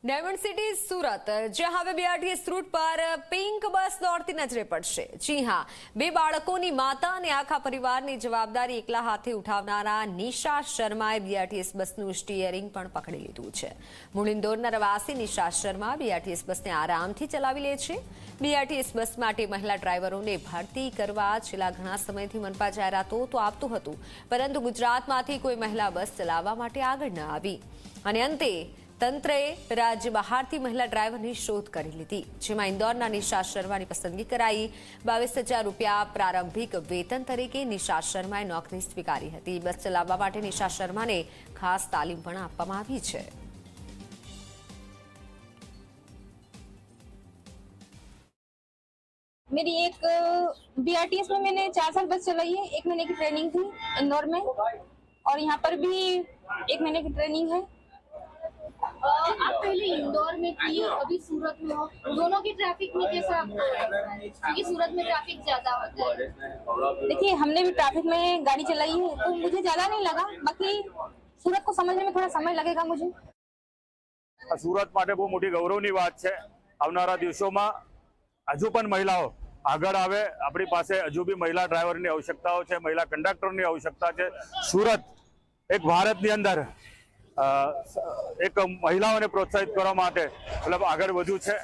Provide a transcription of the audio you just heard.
Diamond city सूरत જ્યાં હવે BRTS route પર પિંક બસ દોડતી નજરે પડશે। જી હા, બે બાળકોની માતા અને આખા પરિવારની જવાબદારી એકલા હાથે ઉઠાવનારા નિશા શર્માએ બીઆરટીએસ બસનું સ્ટીયરિંગ પણ પકડી લીધું છે। મૂળ ઇન્દોરના રહેવાસી નિશા શર્મા બીઆરટીએસ બસને આરામથી ચલાવી લે છે। બીઆરટીએસ બસ માટે મહિલા ડ્રાઈવરોને ભરતી કરવા છેલ્લા ઘણા સમયથી મનપા જાહેરાતો તો આપતું હતું, પરંતુ ગુજરાતમાંથી કોઈ મહિલા બસ ચલાવવા માટે આગળ ન આવી અને અંતે તંત્રે રાજ્ય બહારથી મહિલા ડ્રાઈવરની શોધ કરી લીધી, જેમાં ઇન્દોરના નિશા શર્માની પસંદગી કરાઈ। 22,000 રૂપિયા પ્રારંભિક વેતન તરીકે નિશા શર્માએ નોકરી સ્વીકારી હતી। બસ ચલાવવા માટે નિશા શર્માને ખાસ તાલીમ પણ આપવામાં આવી છે। मेरी एक बीआरटीएस में मैंने 4 साल बस चलाई है। 1 महीने की ट्रेनिंग थी इंदौर में, और यहाँ पर भी 1 महीने की ट्रेनिंग है। आप पहले इंदौर में थी, अभी सूरत में हो, दोनों की ट्रैफिक में कैसा आपको लगता है? क्योंकि सूरत में ट्रैफिक ज्यादा होता है। देखिए, हमने भी ट्रैफिक में गाड़ी चलाई है तो मुझे ज्यादा नहीं लगा, बाकी सूरत को समझने में थोड़ा समय लगेगा मुझे। सूरत માટે બહુ મોટી ગૌરવની વાત છે। આવનારા દિવસોમાં હજુ પણ મહિલાઓ આગળ આવે। આપણી પાસે હજુ બી મહિલા ડ્રાઈવરની આવશ્યકતાઓ છે, મહિલા કંડક્ટરની આવશ્યકતા છે। સુરત એક ભારતની અંદર એક મહિલાઓને પ્રોત્સાહિત કરવા માટે મતલબ આગળ વધ્યું છે।